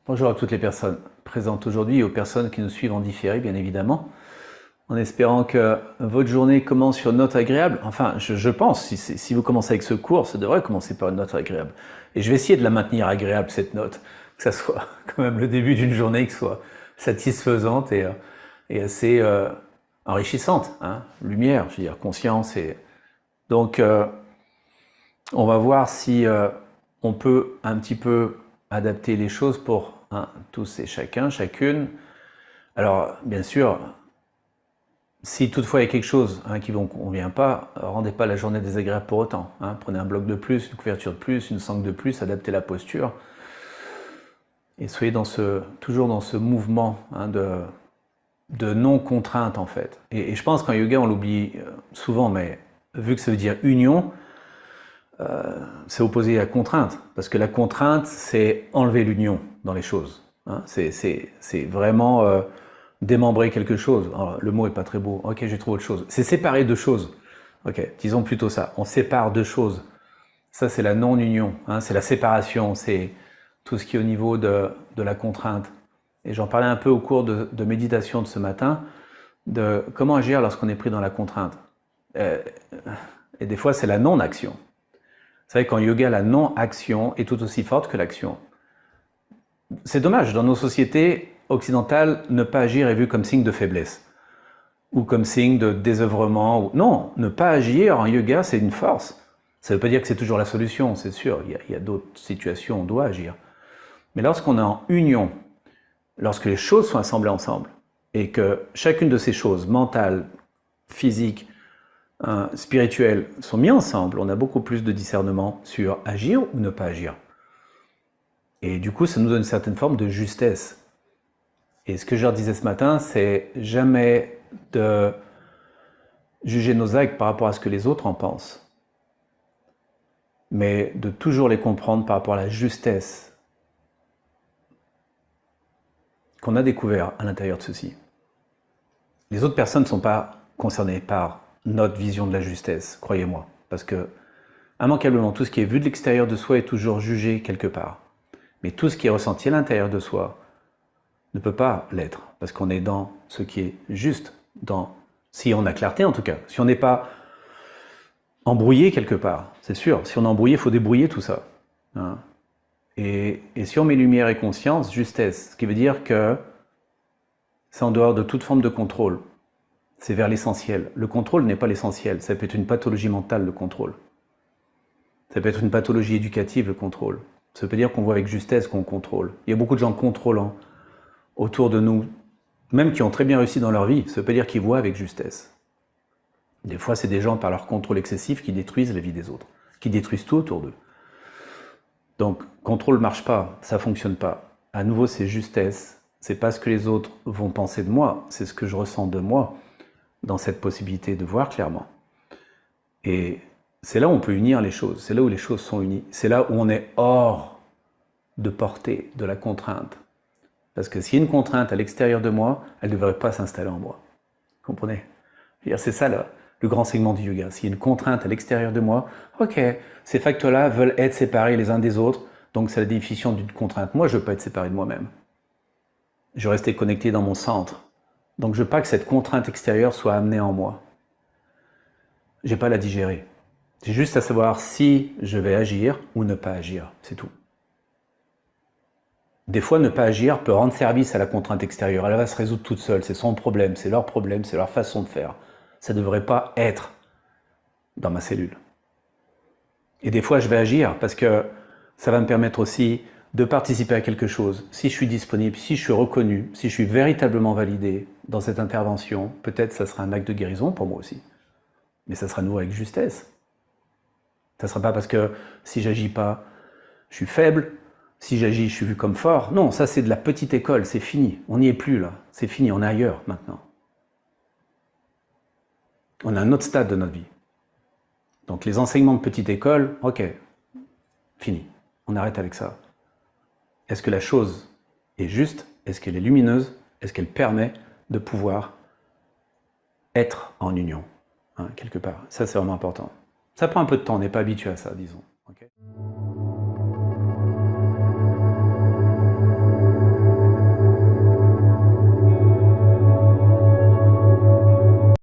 Bonjour à toutes les personnes présentes aujourd'hui et aux personnes qui nous suivent en différé, bien évidemment, en espérant que votre journée commence sur une note agréable. Enfin, je pense, si vous commencez avec ce cours, ça devrait commencer par une note agréable. Et je vais essayer de la maintenir agréable, cette note, que ça soit quand même le début d'une journée qui soit satisfaisante et assez enrichissante. Hein. Lumière, je veux dire, conscience. Donc, on va voir si on peut un petit peu adapter les choses pour tous et chacun, chacune. Alors, bien sûr, si toutefois il y a quelque chose qui ne vous convient pas, rendez pas la journée désagréable pour autant. Prenez un bloc de plus, une couverture de plus, une sangle de plus, adaptez la posture. Et soyez toujours dans ce mouvement de non-contrainte en fait. Et je pense qu'en yoga, on l'oublie souvent, mais vu que ça veut dire union, c'est opposé à contrainte, parce que la contrainte, c'est enlever l'union dans les choses. C'est vraiment démembrer quelque chose. Alors, le mot est pas très beau. Ok, j'ai trouvé autre chose. C'est séparer deux choses. Ok, disons plutôt ça. On sépare deux choses. Ça, c'est la non-union. C'est la séparation. C'est tout ce qui est au niveau de la contrainte. Et j'en parlais un peu au cours de méditation de ce matin, de comment agir lorsqu'on est pris dans la contrainte. Et des fois, c'est la non-action. Vous savez qu'en yoga, la non-action est tout aussi forte que l'action. C'est dommage, dans nos sociétés occidentales, ne pas agir est vu comme signe de faiblesse ou comme signe de désœuvrement. Non, ne pas agir en yoga, c'est une force. Ça ne veut pas dire que c'est toujours la solution, c'est sûr. Il y a d'autres situations où on doit agir. Mais lorsqu'on est en union, lorsque les choses sont assemblées ensemble, et que chacune de ces choses, mentales, physiques, spirituelles, sont mises ensemble, on a beaucoup plus de discernement sur agir ou ne pas agir. Et du coup, ça nous donne une certaine forme de justesse. Et ce que je leur disais ce matin, c'est jamais de juger nos actes par rapport à ce que les autres en pensent, mais de toujours les comprendre par rapport à la justesse qu'on a découvert à l'intérieur de ceci. Les autres personnes ne sont pas concernées par notre vision de la justesse, croyez-moi, parce que immanquablement, tout ce qui est vu de l'extérieur de soi est toujours jugé quelque part. Mais tout ce qui est ressenti à l'intérieur de soi ne peut pas l'être, parce qu'on est dans ce qui est juste, si on a clarté en tout cas, si on n'est pas embrouillé quelque part, c'est sûr, si on est embrouillé, il faut débrouiller tout ça. Et si on met lumière et conscience, justesse, ce qui veut dire que c'est en dehors de toute forme de contrôle, c'est vers l'essentiel. Le contrôle n'est pas l'essentiel, ça peut être une pathologie mentale, le contrôle. Ça peut être une pathologie éducative, le contrôle. Ça veut dire qu'on voit avec justesse qu'on contrôle. Il y a beaucoup de gens contrôlants autour de nous, même qui ont très bien réussi dans leur vie, ça veut pas dire qu'ils voient avec justesse. Des fois, c'est des gens, par leur contrôle excessif, qui détruisent la vie des autres, qui détruisent tout autour d'eux. Donc, contrôle ne marche pas, ça ne fonctionne pas. À nouveau, c'est justesse. C'est pas ce que les autres vont penser de moi, c'est ce que je ressens de moi, dans cette possibilité de voir clairement. Et c'est là où on peut unir les choses, c'est là où les choses sont unies, c'est là où on est hors de portée de la contrainte. Parce que s'il y a une contrainte à l'extérieur de moi, elle ne devrait pas s'installer en moi. Vous comprenez? C'est ça le grand segment du yoga. S'il y a une contrainte à l'extérieur de moi, ok, ces facteurs-là veulent être séparés les uns des autres, donc c'est la définition d'une contrainte. Moi, je ne veux pas être séparé de moi-même. Je veux rester connecté dans mon centre. Donc je ne veux pas que cette contrainte extérieure soit amenée en moi. Je n'ai pas à la digérer. J'ai juste à savoir si je vais agir ou ne pas agir, c'est tout. Des fois, ne pas agir peut rendre service à la contrainte extérieure. Elle va se résoudre toute seule, c'est son problème, c'est leur façon de faire. Ça ne devrait pas être dans ma cellule. Et des fois, je vais agir parce que ça va me permettre aussi de participer à quelque chose. Si je suis disponible, si je suis reconnu, si je suis véritablement validé dans cette intervention, peut-être ça sera un acte de guérison pour moi aussi. Mais ça sera nouveau avec justesse. Ça ne sera pas parce que si j'agis pas, je suis faible, si j'agis, je suis vu comme fort. Non, ça c'est de la petite école, c'est fini. On n'y est plus là, c'est fini, on est ailleurs maintenant. On a un autre stade de notre vie. Donc les enseignements de petite école, ok, fini, on arrête avec ça. Est-ce que la chose est juste? Est-ce qu'elle est lumineuse? Est-ce qu'elle permet de pouvoir être en union, quelque part? Ça c'est vraiment important. Ça prend un peu de temps, on n'est pas habitué à ça, disons. Okay.